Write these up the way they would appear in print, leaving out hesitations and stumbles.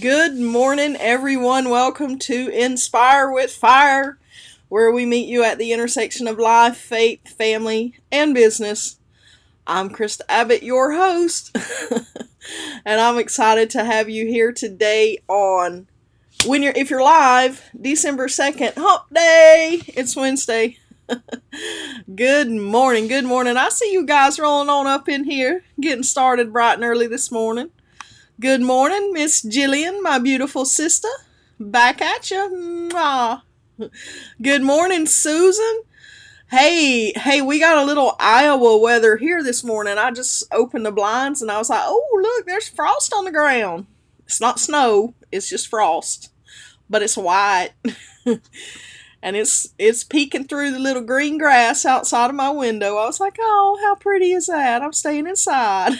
Good morning, everyone. Welcome to Inspire with Fire, where we meet you at the intersection of life, faith, family, and business. I'm Krista Abbott, your host, and I'm excited to have you here today on if you're live, December 2nd, Hump Day. It's Wednesday. Good morning, good morning. I see you guys rolling on up in here, getting started bright and early this morning. Good morning, Miss Jillian, my beautiful sister. Back at you. Mwah. Good morning, Susan. Hey, we got a little Iowa weather here this morning. I just opened the blinds and I was like, oh, look, there's frost on the ground. It's not snow, it's just frost, but it's white. And it's peeking through the little green grass outside of my window. I was like, oh, how pretty is that? I'm staying inside.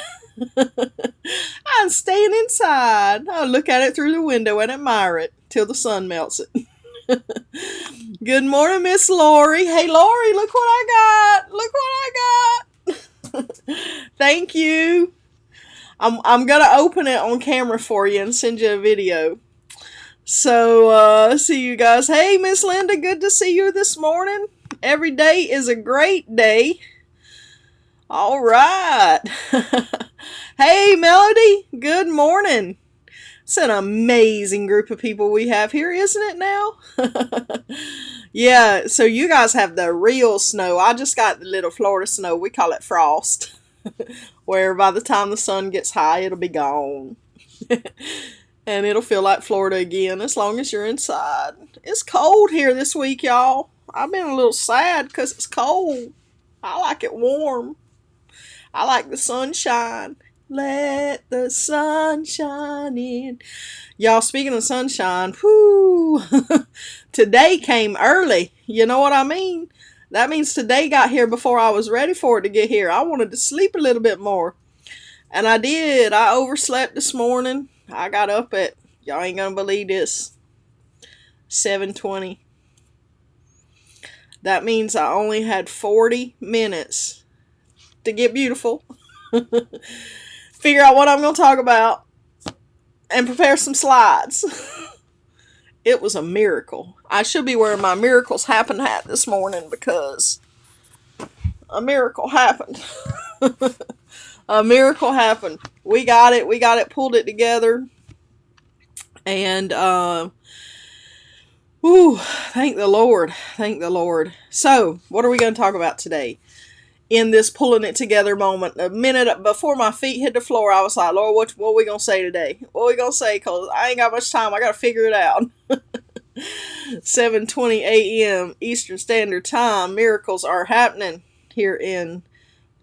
I'm staying inside. I look at it through the window and admire it till the sun melts it. Good morning, Miss Lori. Hey, Lori, look what I got. Look what I got. Thank you. I'm gonna open it on camera for you and send you a video. So, see you guys. Hey, Miss Linda, good to see you this morning. Every day is a great day. All right. Hey, Melody, good morning. It's an amazing group of people we have here, isn't it now? Yeah, so you guys have the real snow. I just got the little Florida snow. We call it frost. Where by the time the sun gets high, it'll be gone. And it'll feel like Florida again as long as you're inside. It's cold here this week, y'all. I've been a little sad because it's cold. I like it warm. I like the sunshine. Let the sun shine in. Y'all, speaking of sunshine, whoo, today came early. You know what I mean? That means today got here before I was ready for it to get here. I wanted to sleep a little bit more. And I did. I overslept this morning. I got up at, y'all ain't gonna believe this, 7:20. That means I only had 40 minutes to get beautiful, figure out what I'm going to talk about, and prepare some slides. It was a miracle. I should be wearing my Miracles Happen hat this morning because a miracle happened. A miracle happened. We got it. We got it, pulled it together. And, thank the Lord. Thank the Lord. So, what are we going to talk about today? In this pulling it together moment, a minute before my feet hit the floor, I was like, Lord, what are we going to say today? What are we going to say? Because I ain't got much time. I got to figure it out. 7:20 a.m. Eastern Standard Time. Miracles are happening here in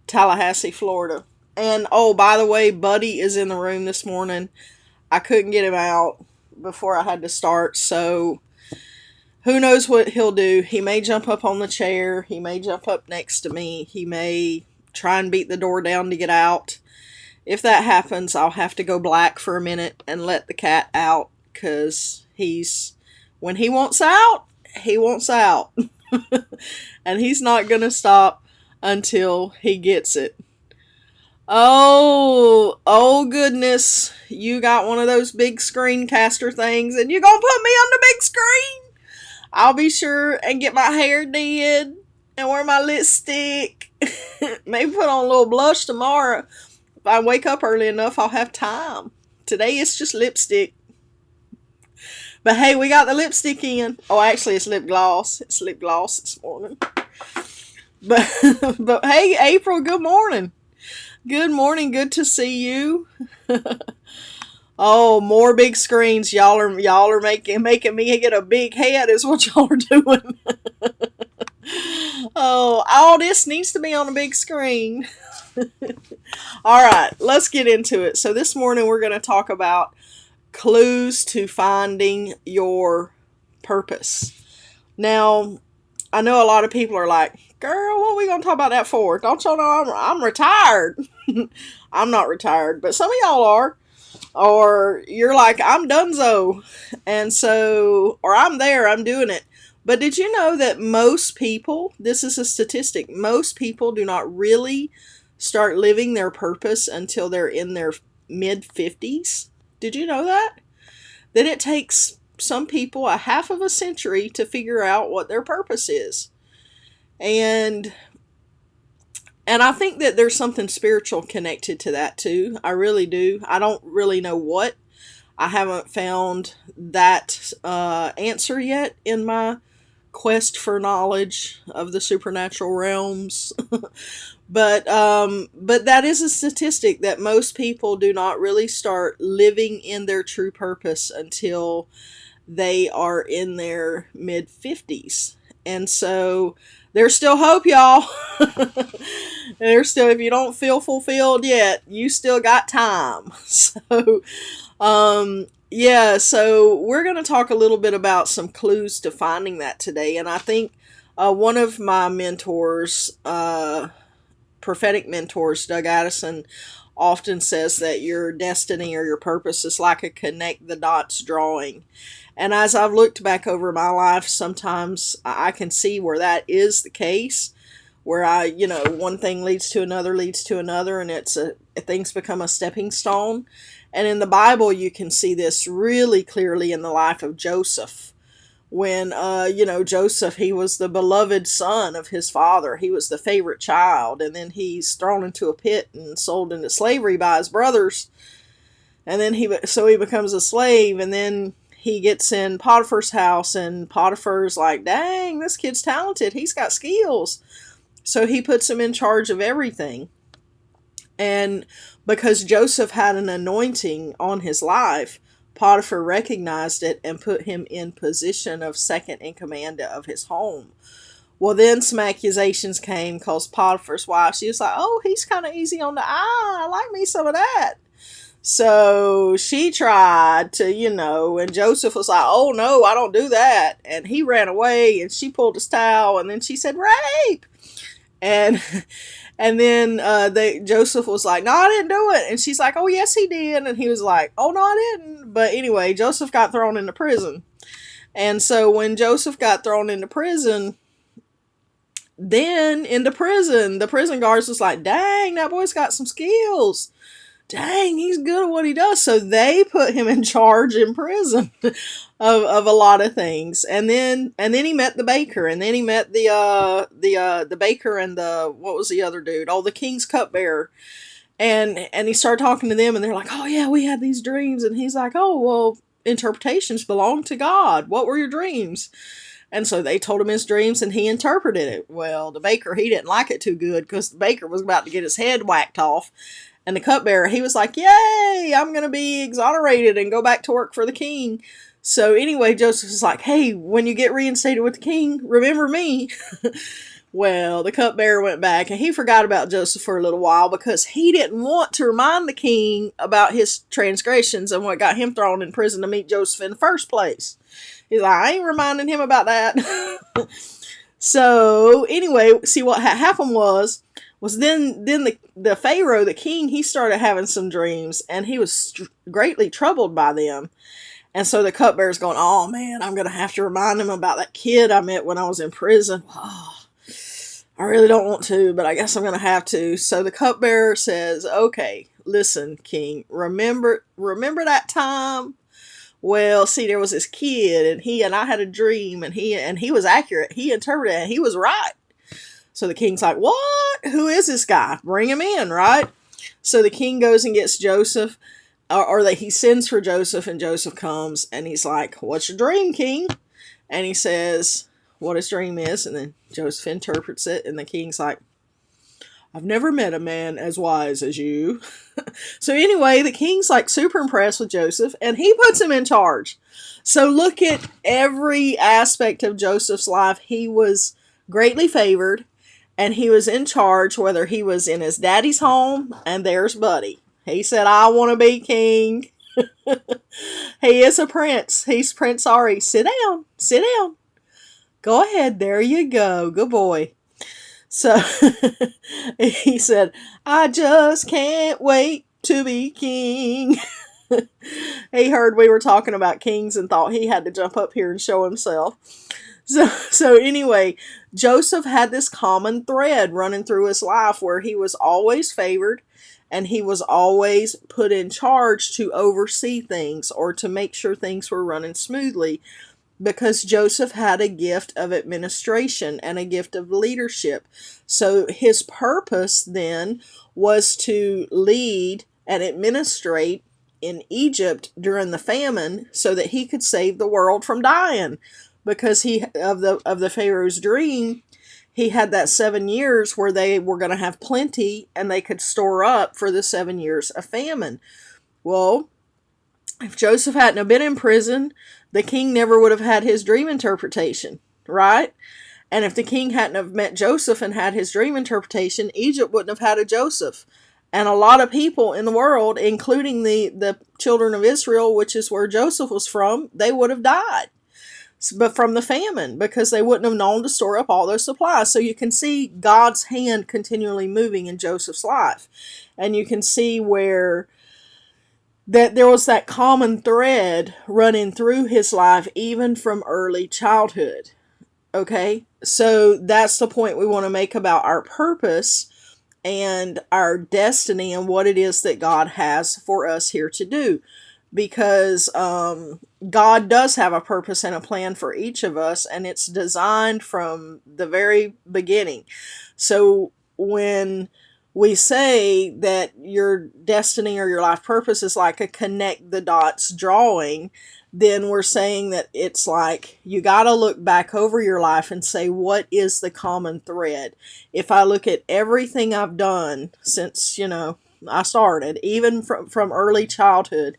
Tallahassee, Florida. And, oh, by the way, Buddy is in the room this morning. I couldn't get him out before I had to start, so who knows what he'll do. He may jump up on the chair. He may jump up next to me. He may try and beat the door down to get out. If that happens, I'll have to go black for a minute and let the cat out, because when he wants out, he wants out. And he's not going to stop until he gets it. Oh goodness. You got one of those big screencaster things and you're going to put me on the big screen? I'll be sure and get my hair did and wear my lipstick. Maybe put on a little blush tomorrow. If I wake up early enough, I'll have time. Today it's just lipstick. But hey, we got the lipstick in. Oh, actually it's lip gloss. It's lip gloss this morning. But hey, April, good morning. Good morning. Good to see you. Oh, more big screens. Y'all are making me get a big head is what y'all are doing. Oh, all this needs to be on a big screen. All right, let's get into it. So this morning we're going to talk about clues to finding your purpose. Now, I know a lot of people are like, girl, what are we going to talk about that for? Don't y'all know I'm retired? I'm not retired, but some of y'all are. Or you're like, I'm donezo. And so, or I'm there, I'm doing it. But did you know that most people, this is a statistic, most people do not really start living their purpose until they're in their mid-50s? Did you know that? that it takes some people a half of a century to figure out what their purpose is. And I think that there's something spiritual connected to that too. I really do. I don't really know what. I haven't found that answer yet in my quest for knowledge of the supernatural realms. But that is a statistic that most people do not really start living in their true purpose until they are in their mid 50s. And so there's still hope, y'all. There's still, if you don't feel fulfilled yet, you still got time. Yeah, so we're going to talk a little bit about some clues to finding that today. And I think one of my mentors, prophetic mentors, Doug Addison, often says that your destiny or your purpose is like a connect the dots drawing. And as I've looked back over my life, sometimes I can see where that is the case, where one thing leads to another, and things become a stepping stone. And in the Bible, you can see this really clearly in the life of Joseph. When, Joseph, he was the beloved son of his father. He was the favorite child. And then he's thrown into a pit and sold into slavery by his brothers. And then he becomes a slave. And then he gets in Potiphar's house. And Potiphar's like, dang, this kid's talented. He's got skills. So he puts him in charge of everything. And because Joseph had an anointing on his life, Potiphar recognized it and put him in position of second in command of his home. Well, then some accusations came because Potiphar's wife, she was like, oh, he's kind of easy on the eye. I like me some of that. So she tried to, and Joseph was like, oh, no, I don't do that. And he ran away, and she pulled his towel, and then she said, rape. And then Joseph was like, no, I didn't do it. And she's like, oh, yes, he did. And he was like, oh, no, I didn't. But anyway, Joseph got thrown into prison. And so when Joseph got thrown into prison, the prison guards was like, dang, that boy's got some skills. Dang, he's good at what he does. So they put him in charge in prison of a lot of things. And then he met the baker, and then he met the baker and what was the other dude? Oh, the king's cupbearer. And he started talking to them, and they're like, oh yeah, we had these dreams. And he's like, oh, well, interpretations belong to God. What were your dreams? And so they told him his dreams, and he interpreted it. Well, the baker, he didn't like it too good, because the baker was about to get his head whacked off. And the cupbearer, he was like, yay, I'm going to be exonerated and go back to work for the king. So anyway, Joseph was like, hey, when you get reinstated with the king, remember me. Well, the cupbearer went back, and he forgot about Joseph for a little while because he didn't want to remind the king about his transgressions and what got him thrown in prison to meet Joseph in the first place. He's like, I ain't reminding him about that. So anyway, see what happened was then the Pharaoh, the king, he started having some dreams, and he was greatly troubled by them. And so the cupbearer's going, oh man, I'm going to have to remind him about that kid I met when I was in prison. Oh, I really don't want to, but I guess I'm going to have to. So the cupbearer says, okay, listen, king, remember that time? Well, see, there was this kid, and I had a dream, and he was accurate. He interpreted it, and he was right. So the king's like, what? Who is this guy? Bring him in, right? So the king goes and gets Joseph, or that he sends for Joseph, and Joseph comes, and he's like, what's your dream, king? And he says what his dream is, and then Joseph interprets it, and the king's like, I've never met a man as wise as you. So anyway, the king's like super impressed with Joseph, and he puts him in charge. So look at every aspect of Joseph's life. He was greatly favored, and he was in charge, whether he was in his daddy's home, and there's Buddy. He said, I want to be king. He is a prince. He's Prince Ari. Sit down. Sit down. Go ahead. There you go. Good boy. So he said, I just can't wait to be king. He heard we were talking about kings and thought he had to jump up here and show himself. So anyway, Joseph had this common thread running through his life where he was always favored and he was always put in charge to oversee things or to make sure things were running smoothly because Joseph had a gift of administration and a gift of leadership. So his purpose then was to lead and administrate in Egypt during the famine so that he could save the world from dying. Because he of the Pharaoh's dream, he had that 7 years where they were going to have plenty and they could store up for the 7 years of famine. Well, if Joseph hadn't have been in prison, the king never would have had his dream interpretation, right? And if the king hadn't have met Joseph and had his dream interpretation, Egypt wouldn't have had a Joseph. And a lot of people in the world, including the children of Israel, which is where Joseph was from, they would have died. But from the famine, because they wouldn't have known to store up all those supplies. So you can see God's hand continually moving in Joseph's life. And you can see where that there was that common thread running through his life, even from early childhood. Okay? So that's the point we want to make about our purpose and our destiny and what it is that God has for us here to do. Because God does have a purpose and a plan for each of us, and it's designed from the very beginning. So when we say that your destiny or your life purpose is like a connect the dots drawing, then we're saying that it's like you got to look back over your life and say, what is the common thread? If I look at everything I've done since, I started, even from early childhood,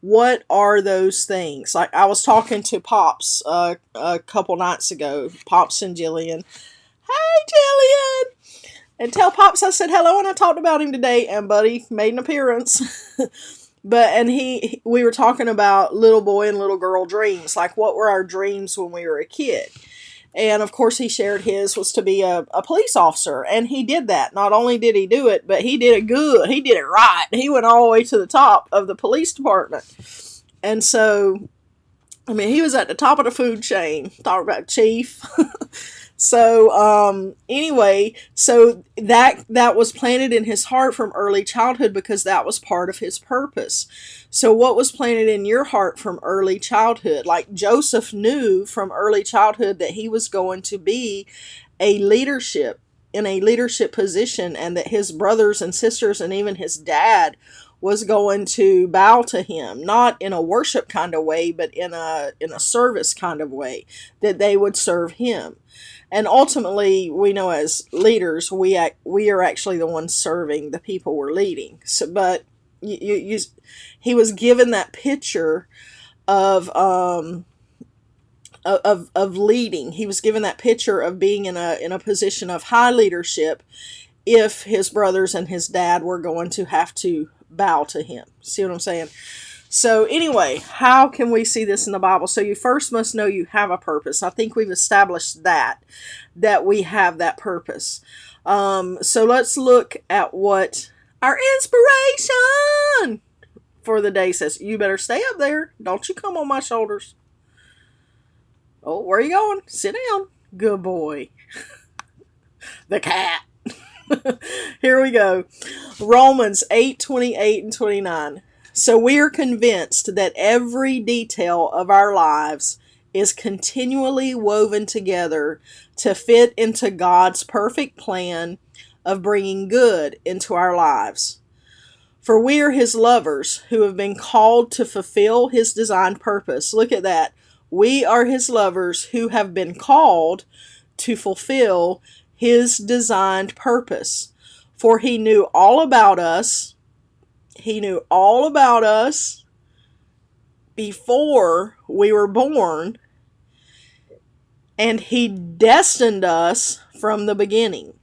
what are those things? Like I was talking to Pops a couple nights ago, Pops and Jillian. Hey, Jillian! And tell Pops I said hello and I talked about him today, and Buddy made an appearance. We were talking about little boy and little girl dreams. Like what were our dreams when we were a kid? And of course he shared his was to be a police officer. And he did that. Not only did he do it, but he did it good. He did it right. He went all the way to the top of the police department. And so, he was at the top of the food chain. Talk about chief. So, anyway, so that was planted in his heart from early childhood because that was part of his purpose. So what was planted in your heart from early childhood? Like Joseph knew from early childhood that he was going to be in a leadership position, and that his brothers and sisters and even his dad was going to bow to him, not in a worship kind of way, but in a service kind of way, that they would serve him. And ultimately, we know as leaders, we are actually the ones serving the people we're leading. So, but he was given that picture of leading. He was given that picture of being in a position of high leadership if his brothers and his dad were going to have to bow to him. See what I'm saying? So anyway, how can we see this in the Bible? So you first must know you have a purpose. I think we've established that we have that purpose. So let's look at what our inspiration for the day says. You better stay up there. Don't you come on my shoulders. Oh, where are you going? Sit down. Good boy. The cat. Here we go. Romans 8:28 and 29. So we are convinced that every detail of our lives is continually woven together to fit into God's perfect plan of bringing good into our lives. For we are his lovers who have been called to fulfill his designed purpose. Look at that. We are his lovers who have been called to fulfill his designed purpose. For he knew all about us. He knew all about us before we were born, and he destined us from the beginning.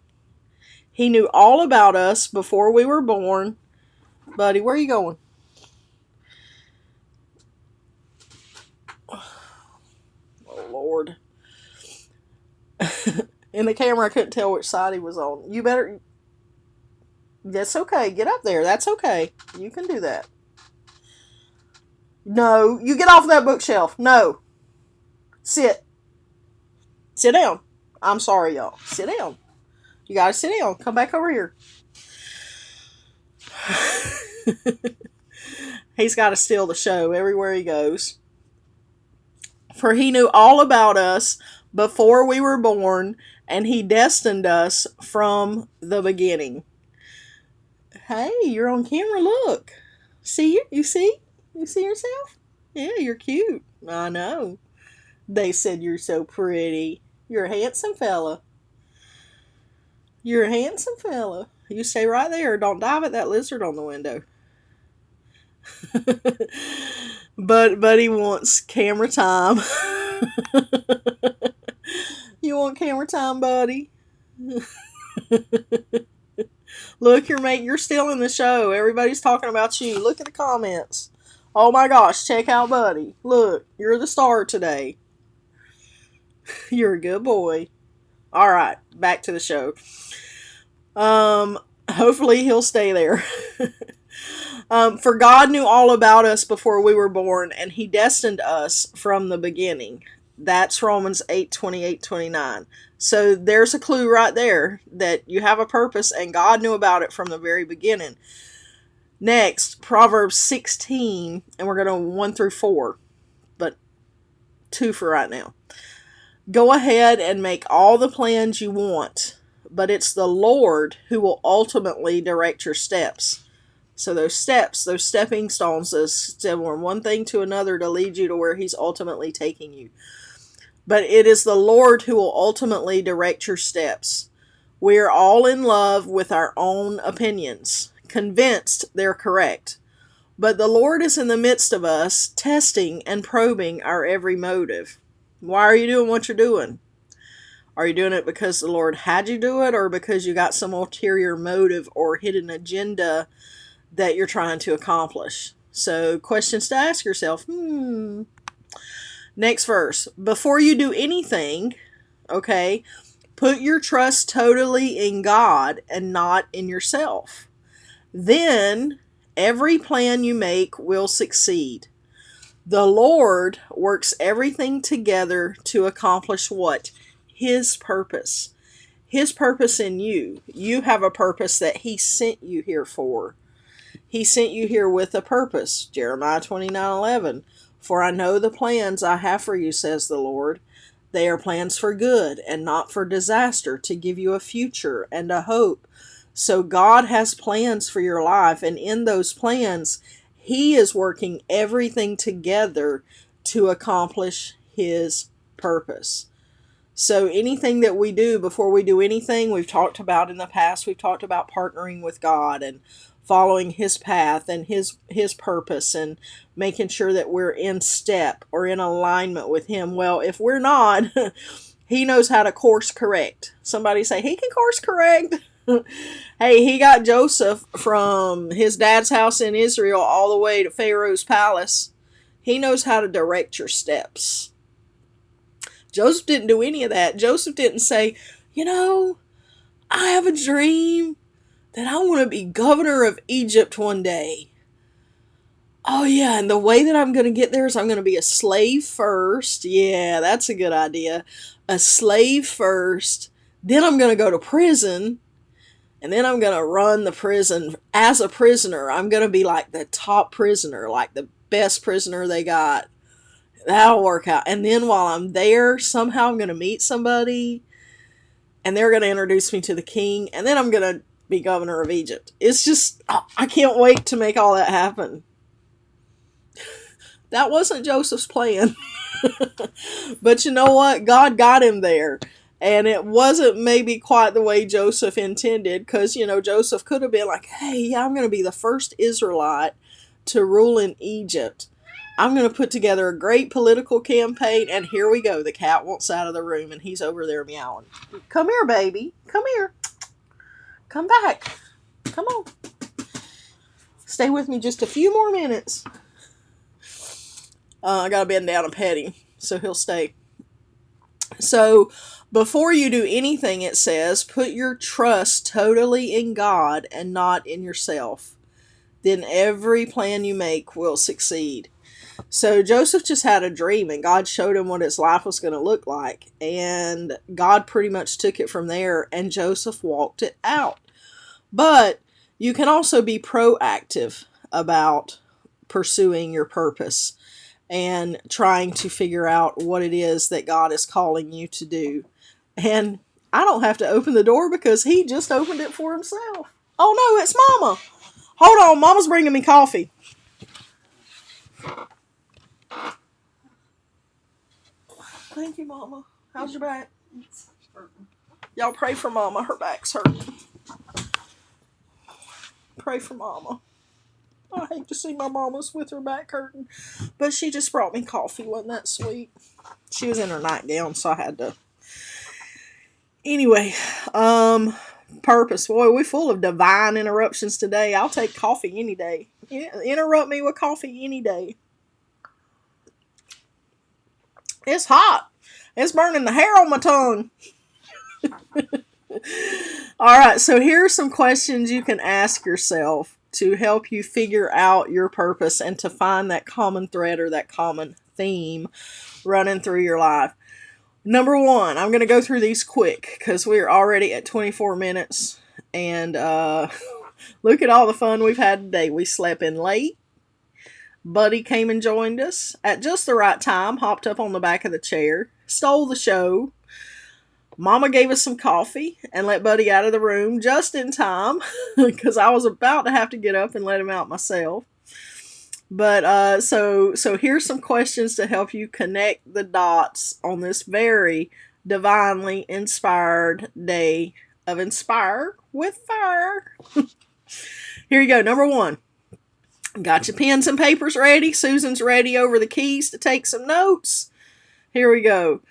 He knew all about us before we were born. Buddy, where are you going? Oh, Lord. In the camera, I couldn't tell which side he was on. You better... That's okay. Get up there. That's okay. You can do that. No, you get off that bookshelf. No. Sit. Sit down. I'm sorry, y'all. Sit down. You gotta sit down. Come back over here. He's got to steal the show everywhere he goes. For he knew all about us before we were born, and he destined us from the beginning. Hey, you're on camera. Look. See you? You see? You see yourself? Yeah, you're cute. I know. They said you're so pretty. You're a handsome fella. You're a handsome fella. You stay right there. Don't dive at that lizard on the window. but he wants camera time. You want camera time, buddy? Look, you're still in the show. Everybody's talking about you. Look at the comments. Oh my gosh, check out Buddy. Look, you're the star today. You're a good boy. Alright, back to the show. Hopefully he'll stay there. For God knew all about us before we were born, and he destined us from the beginning. That's Romans 8:28-29. So there's a clue right there that you have a purpose, and God knew about it from the very beginning. Next, Proverbs 16, and we're going to 1 through 4, but 2 for right now. Go ahead and make all the plans you want, but it's the Lord who will ultimately direct your steps. So those steps, those stepping stones, those from one thing to another to lead you to where he's ultimately taking you. But it is the Lord who will ultimately direct your steps. We are all in love with our own opinions, convinced they're correct. But the Lord is in the midst of us, testing and probing our every motive. Why are you doing what you're doing? Are you doing it because the Lord had you do it, or because you got some ulterior motive or hidden agenda that you're trying to accomplish? So, questions to ask yourself. Next verse. Before you do anything, okay, put your trust totally in God and not in yourself. Then every plan you make will succeed. The Lord works everything together to accomplish what? His purpose. His purpose in you. You have a purpose that he sent you here for. He sent you here with a purpose. Jeremiah 29:11. For I know the plans I have for you, says the Lord. They are plans for good and not for disaster, to give you a future and a hope. So God has plans for your life, and in those plans, he is working everything together to accomplish his purpose. So anything that we do, before we do anything, we've talked about in the past, we've talked about partnering with God and following his path and his purpose, and making sure that we're in step or in alignment with him. Well, if we're not, he knows how to course correct. Somebody say, he can course correct. Hey, he got Joseph from his dad's house in Israel all the way to Pharaoh's palace. He knows how to direct your steps. Joseph didn't do any of that. Joseph didn't say, I have a dream that I want to be governor of Egypt one day. Oh yeah, and the way that I'm going to get there is I'm going to be a slave first. Yeah, that's a good idea. A slave first. Then I'm going to go to prison. And then I'm going to run the prison as a prisoner. I'm going to be like the top prisoner, like the best prisoner they got. That'll work out. And then while I'm there, somehow I'm going to meet somebody, and they're going to introduce me to the king, and then I'm going to be governor of Egypt. It's just, I can't wait to make all that happen. That wasn't Joseph's plan. But you know what? God got him there. And it wasn't maybe quite the way Joseph intended, because, Joseph could have been like, hey, I'm going to be the first Israelite to rule in Egypt. I'm going to put together a great political campaign, and here we go. The cat wants out of the room, and he's over there meowing. Come here, baby. Come here. Come back. Come on. Stay with me just a few more minutes. I got to bend down and pet him, so he'll stay. So, before you do anything, it says, put your trust totally in God and not in yourself. Then every plan you make will succeed. So Joseph just had a dream, and God showed him what his life was going to look like. And God pretty much took it from there, and Joseph walked it out. But you can also be proactive about pursuing your purpose and trying to figure out what it is that God is calling you to do. And I don't have to open the door because he just opened it for himself. Oh no, it's Mama. Hold on, Mama's bringing me coffee. Thank you, Mama. How's your back? It's hurting. Y'all pray for Mama. Her back's hurting. Pray for Mama. I hate to see my mama's with her back hurting. But she just brought me coffee. Wasn't that sweet? She was in her nightgown, so I had to. Anyway, purpose. Boy, we're full of divine interruptions today. I'll take coffee any day. Interrupt me with coffee any day. It's hot. It's burning the hair on my tongue. All right, so here are some questions you can ask yourself to help you figure out your purpose and to find that common thread or that common theme running through your life. Number one, I'm going to go through these quick because we're already at 24 minutes. And look at all the fun we've had today. We slept in late. Buddy came and joined us at just the right time, hopped up on the back of the chair, stole the show. Mama gave us some coffee and let Buddy out of the room just in time because I was about to have to get up and let him out myself. But so here's some questions to help you connect the dots on this very divinely inspired day of Inspire with Fire. Here you go. Number one. Got your pens and papers ready? Susan's ready over the keys to take some notes. Here we go.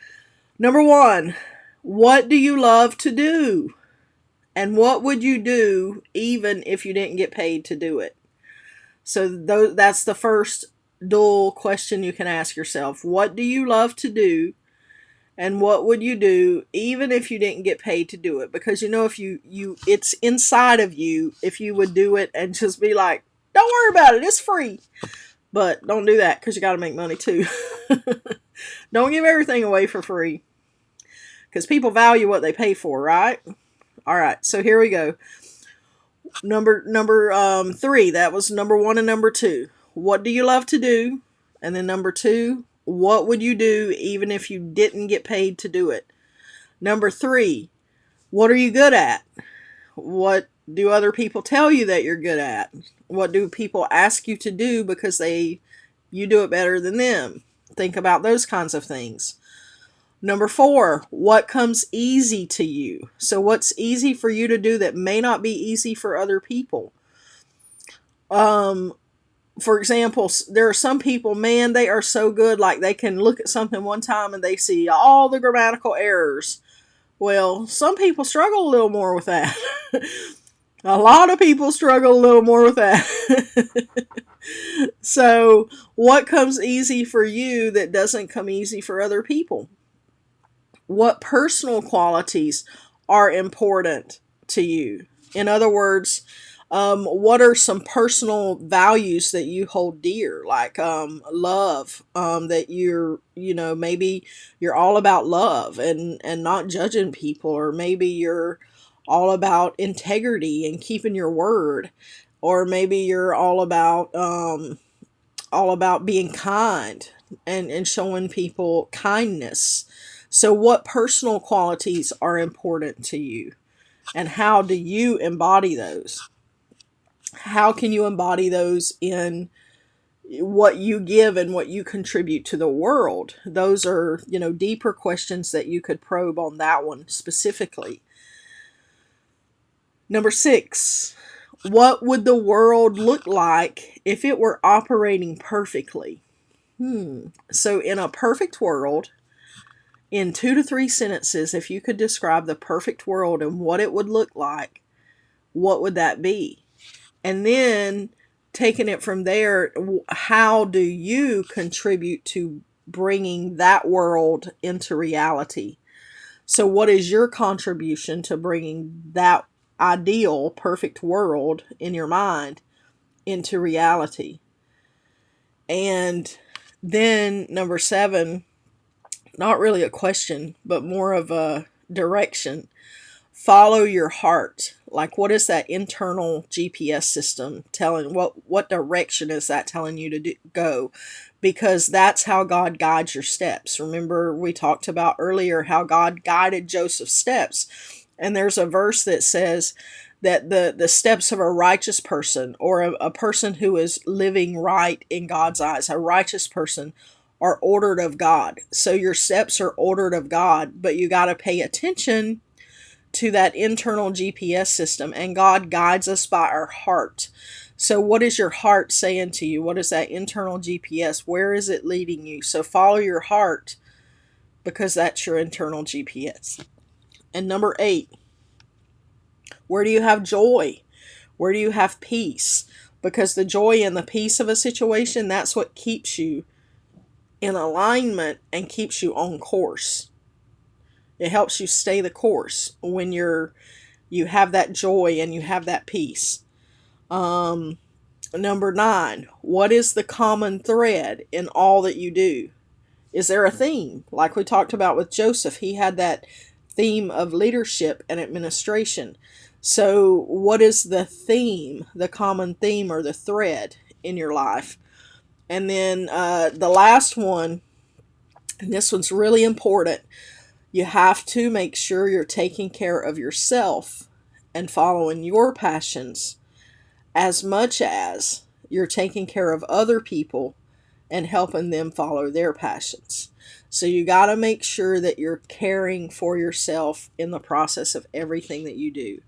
Number one. What do you love to do? And what would you do even if you didn't get paid to do it? So that's the first dual question you can ask yourself. What do you love to do? And what would you do even if you didn't get paid to do it? Because if you it's inside of you if you would do it and just be like, don't worry about it, it's free. But don't do that because you got to make money too. Don't give everything away for free. Because people value what they pay for, right? All right, so here we go. Number 3, that was number 1 and number 2. What do you love to do? And then number 2, what would you do even if you didn't get paid to do it? Number 3, what are you good at? What do other people tell you that you're good at? What do people ask you to do because you do it better than them? Think about those kinds of things. Number 4, what comes easy to you? So what's easy for you to do that may not be easy for other people? For example, there are some people, man, they are so good, like they can look at something one time and they see all the grammatical errors. Well, some people struggle a little more with that. A lot of people struggle a little more with that. So what comes easy for you that doesn't come easy for other people? What personal qualities are important to you? In other words, what are some personal values that you hold dear? Like love, that maybe you're all about love and not judging people, or maybe you're all about integrity and keeping your word, or maybe you're all about being kind and showing people kindness. So what personal qualities are important to you? And how do you embody those? How can you embody those in what you give and what you contribute to the world? Those are, deeper questions that you could probe on that one specifically. Number 6, what would the world look like if it were operating perfectly? So in a perfect world, in 2 to 3 sentences, if you could describe the perfect world and what it would look like, what would that be? And then taking it from there, how do you contribute to bringing that world into reality? So what is your contribution to bringing that ideal, perfect world in your mind into reality? And Then number 7, not really a question, but more of a direction. Follow your heart. Like, what is that internal GPS system telling? What direction is that telling you to go? Because that's how God guides your steps. Remember, we talked about earlier how God guided Joseph's steps. And there's a verse that says that the steps of a righteous person, or a person who is living right in God's eyes, a righteous person, are ordered of God. So your steps are ordered of God, but you got to pay attention to that internal GPS system, and God guides us by our heart. So what is your heart saying to you? What is that internal GPS? Where is it leading you? So follow your heart, because that's your internal GPS. And number 8, where do you have joy? Where do you have peace? Because the joy and the peace of a situation, that's what keeps you in alignment and keeps you on course. It helps you stay the course when you have that joy and you have that peace. Number 9, what is the common thread in all that you do? Is there a theme? Like we talked about with Joseph, he had that theme of leadership and administration. So what is the theme, the common theme or the thread in your life? And then the last one, and this one's really important, you have to make sure you're taking care of yourself and following your passions as much as you're taking care of other people and helping them follow their passions. So you got to make sure that you're caring for yourself in the process of everything that you do.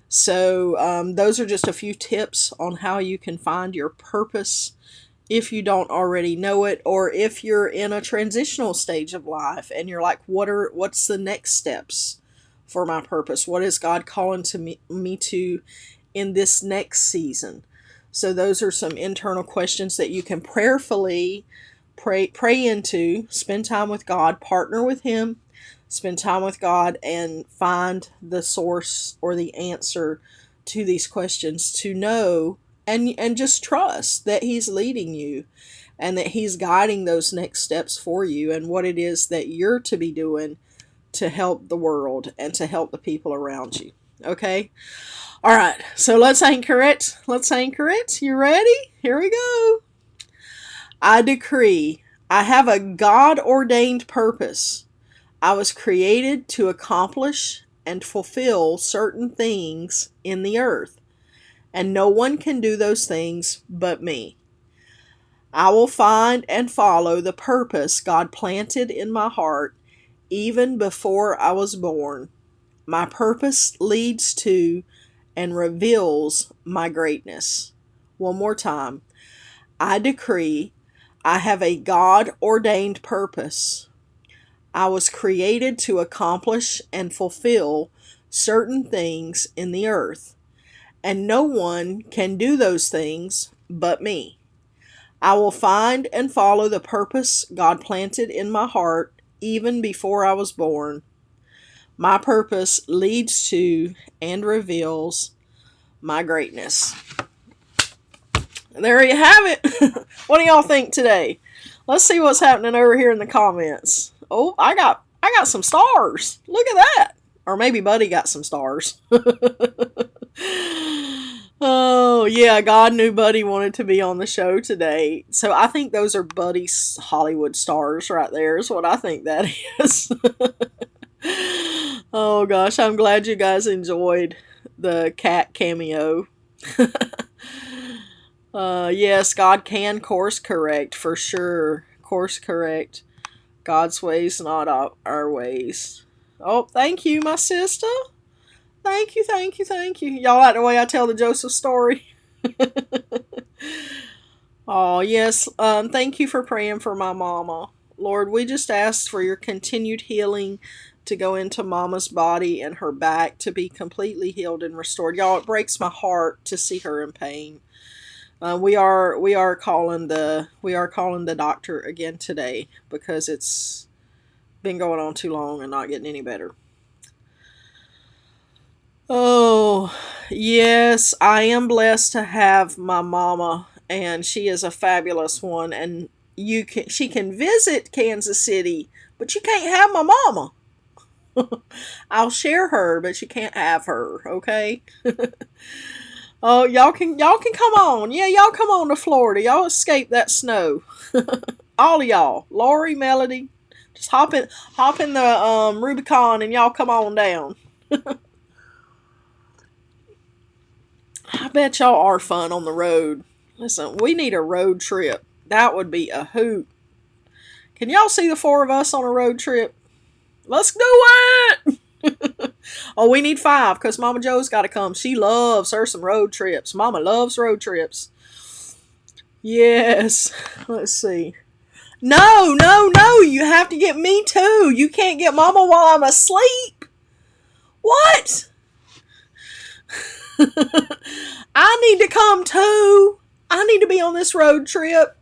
So those are just a few tips on how you can find your purpose if you don't already know it, or if you're in a transitional stage of life and you're like, what's the next steps for my purpose? What is God calling to me to in this next season? So those are some internal questions that you can prayerfully pray into, spend time with God, partner with Him, spend time with God, and find the source or the answer to these questions, to know and just trust that He's leading you and that He's guiding those next steps for you, and what it is that you're to be doing to help the world and to help the people around you. Okay? All right, so let's anchor it. Let's anchor it. You ready? Here we go. I decree I have a God ordained purpose. I was created to accomplish and fulfill certain things in the earth, and no one can do those things but me. I will find and follow the purpose God planted in my heart even before I was born. My purpose leads to and reveals my greatness. One more time. I decree I have a God ordained purpose. I was created to accomplish and fulfill certain things in the earth, and no one can do those things but me. I will find and follow the purpose God planted in my heart even before I was born. My purpose leads to and reveals my greatness. And there you have it. What do y'all think today? Let's see what's happening over here in the comments. Oh, I got some stars. Look at that. Or maybe Buddy got some stars. Oh, yeah, God knew Buddy wanted to be on the show today. So I think those are Buddy's Hollywood stars right there, is what I think that is. Oh, gosh, I'm glad you guys enjoyed the cat cameo. Yes, God can course correct, for sure. Course correct. God's ways, not our ways. Oh, thank you, my sister. Thank you, thank you, thank you. Y'all like the way I tell the Joseph story? Oh, yes. Thank you for praying for my mama. Lord, we just ask for your continued healing to go into mama's body and her back to be completely healed and restored. Y'all, it breaks my heart to see her in pain. We are calling the doctor again today because it's been going on too long and not getting any better. Oh, yes, I am blessed to have my mama, and she is a fabulous one. And she can visit Kansas City, but you can't have my mama. I'll share her, but you can't have her, okay? Oh, y'all can come on. Yeah, y'all come on to Florida. Y'all escape that snow. All of y'all. Lori, Melody, just hop in the Rubicon and y'all come on down. I bet y'all are fun on the road. Listen, we need a road trip. That would be a hoot. Can y'all see the four of us on a road trip? Let's do it! Oh, we need 5 because Mama Joe's got to come. She loves her some road trips. Mama loves road trips. Yes. Let's see. No, no, no. You have to get me too. You can't get Mama while I'm asleep. What? I need to come too. I need to be on this road trip.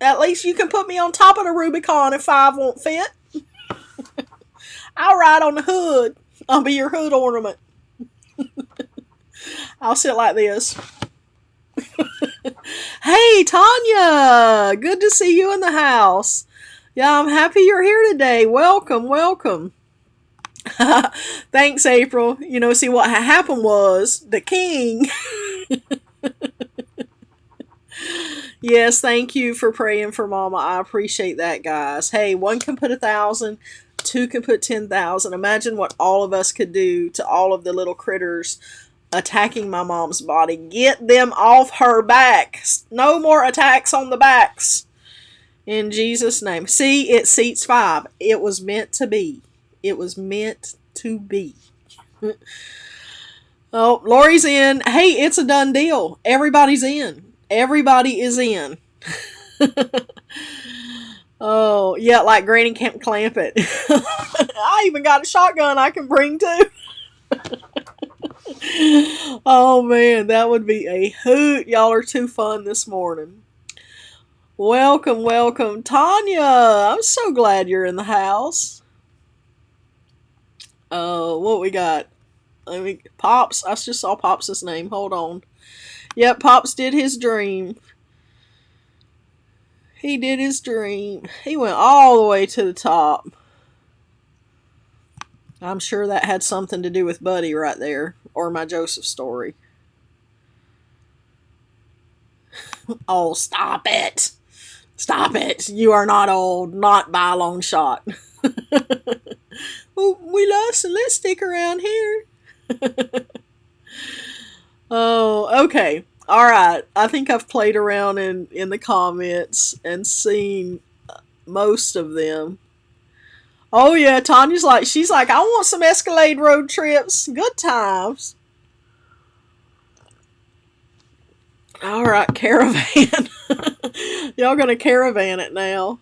At least you can put me on top of the Rubicon if 5 won't fit. I'll ride on the hood. I'll be your hood ornament. I'll sit like this. Hey, Tanya! Good to see you in the house. Yeah, I'm happy you're here today. Welcome, welcome. Thanks, April. You know, see what happened was the king. Yes, thank you for praying for Mama. I appreciate that, guys. Hey, 1 can put 1,000, 2 can put 10,000. Imagine what all of us could do to all of the little critters attacking my mom's body. Get them off her back. No more attacks on the backs. In Jesus' name. See, it seats 5. It was meant to be. It was meant to be. Oh, Lori's in. Hey, it's a done deal. Everybody's in. Everybody is in. Oh, yeah, like Granny can't clamp it. I even got a shotgun I can bring too. Oh, man, that would be a hoot. Y'all are too fun this morning. Welcome, welcome. Tanya, I'm so glad you're in the house. What we got? Pops. I just saw Pops' name. Hold on. Yep, Pops did his dream. He did his dream. He went all the way to the top. I'm sure that had something to do with Buddy right there. Or my Joseph story. Oh, stop it. Stop it. You are not old. Not by a long shot. Oh, we lost a lipstick around here. Oh, okay. Alright. I think I've played around in the comments and seen most of them. Oh yeah, she's like, I want some Escalade road trips. Good times. Alright, caravan. Y'all gonna caravan it now.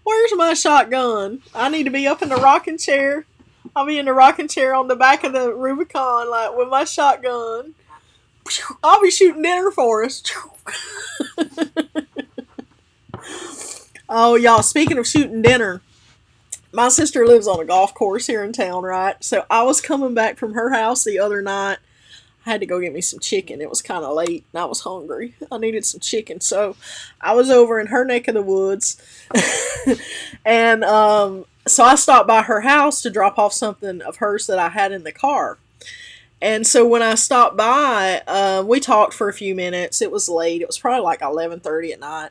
Where's my shotgun? I need to be up in the rocking chair. I'll be in the rocking chair on the back of the Rubicon, like, with my shotgun. I'll be shooting dinner for us. Oh, y'all, speaking of shooting dinner, my sister lives on a golf course here in town, right? So I was coming back from her house the other night. I had to go get me some chicken. It was kind of late, and I was hungry. I needed some chicken, so I was over in her neck of the woods. And so I stopped by her house to drop off something of hers that I had in the car. And so when I stopped by, we talked for a few minutes. It was late. It was probably like 11:30 at night.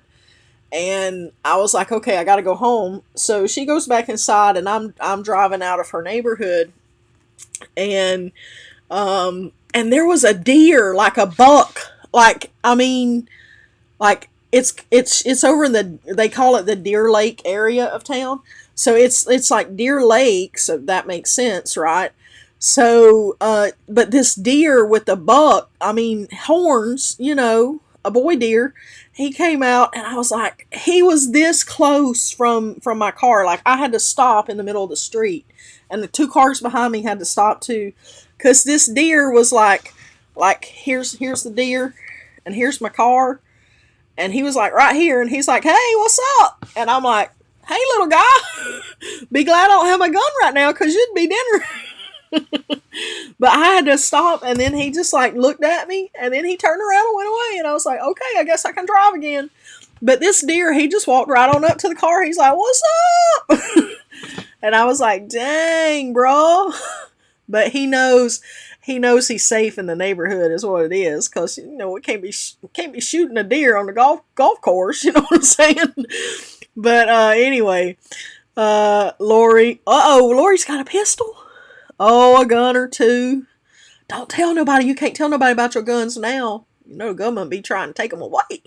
And I was like, okay, I got to go home. So she goes back inside, and I'm driving out of her neighborhood, and there was a deer, like a buck, like, I mean, like it's over in they call it the Deer Lake area of town. So it's like Deer Lake, so that makes sense, right? So, but this deer with the buck, I mean, horns, a boy deer, he came out, and I was like, he was this close from my car. Like, I had to stop in the middle of the street, and the 2 cars behind me had to stop too, because this deer was like here's the deer, and here's my car, and he was like right here, and he's like, hey, what's up? And I'm like, hey, little guy, be glad I don't have my gun right now, because you'd be dinner. But I had to stop, and then he just like looked at me, and then he turned around and went away. And I was like, okay, I guess I can drive again. But this deer, he just walked right on up to the car. He's like, what's up? And I was like, dang, bro. But he knows he's safe in the neighborhood is what it is, because we can't be shooting a deer on the golf course. You know what I'm saying? But anyway, Lori's got a pistol. Oh, a gun or two. Don't tell nobody. You can't tell nobody about your guns now. The government be trying to take them away.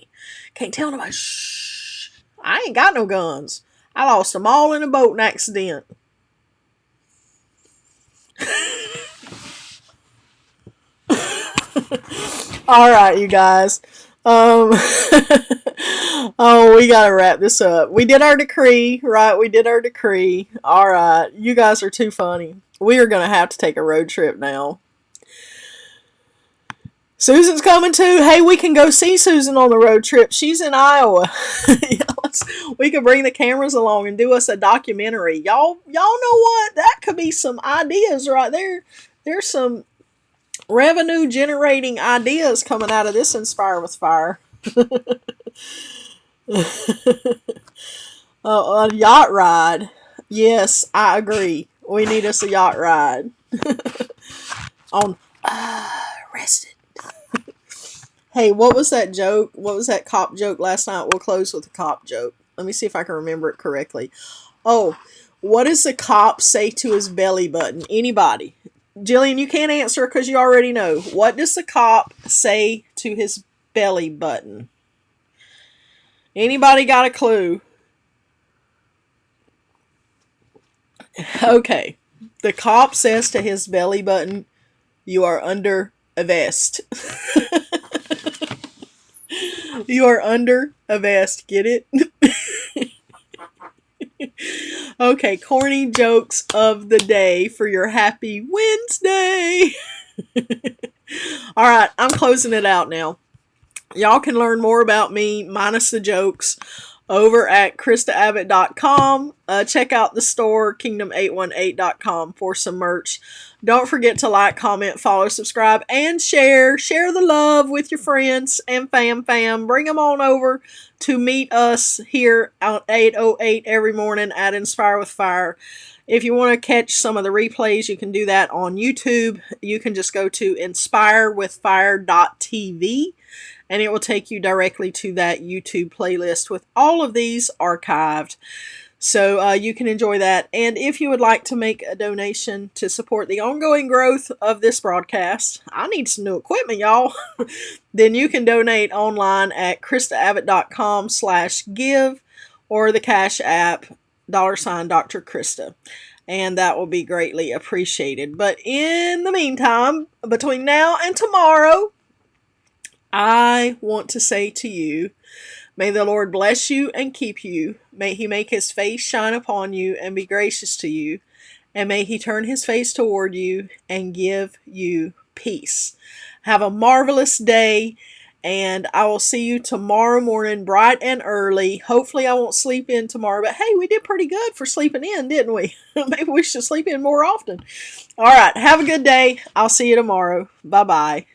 Can't tell nobody. Shh. I ain't got no guns. I lost them all in a boating accident. All right, you guys. Oh, we gotta wrap this up. We did our decree, right? We did our decree. All right, you guys are too funny. We are gonna have to take a road trip now. Susan's coming too. Hey, we can go see Susan on the road trip. She's in Iowa. We could bring the cameras along and do us a documentary. Y'all know what? That could be some ideas right there. There's some revenue generating ideas coming out of this Inspire with Fire. A yacht ride. Yes, I agree. We need us a yacht ride. On Rested. Hey, what was that joke? What was that cop joke last night? We'll close with a cop joke. Let me see if I can remember it correctly. Oh, what does the cop say to his belly button? Anybody? Jillian, you can't answer because you already know. What does the cop say to his belly button? Anybody got a clue? Okay. The cop says to his belly button, "You are under a vest." You are under a vest. Get it? Okay, corny jokes of the day for your happy Wednesday. All right, I'm closing it out now. Y'all can learn more about me, minus the jokes, over at KristaAbbott.com. Check out the store, Kingdom818.com, for some merch. Don't forget to like, comment, follow, subscribe, and share. Share the love with your friends and fam. Bring them on over to meet us here at 8:08 every morning at Inspire with Fire. If you want to catch some of the replays, you can do that on YouTube. You can just go to inspirewithfire.tv. and it will take you directly to that YouTube playlist with all of these archived. So you can enjoy that. And if you would like to make a donation to support the ongoing growth of this broadcast, I need some new equipment, y'all, then you can donate online at KristaAbbott.com/give or the Cash App $Dr. Krista. And that will be greatly appreciated. But in the meantime, between now and tomorrow, I want to say to you, may the Lord bless you and keep you. May He make His face shine upon you and be gracious to you. And may He turn His face toward you and give you peace. Have a marvelous day, and I will see you tomorrow morning bright and early. Hopefully I won't sleep in tomorrow, but hey, we did pretty good for sleeping in, didn't we? Maybe we should sleep in more often. All right, have a good day. I'll see you tomorrow. Bye-bye.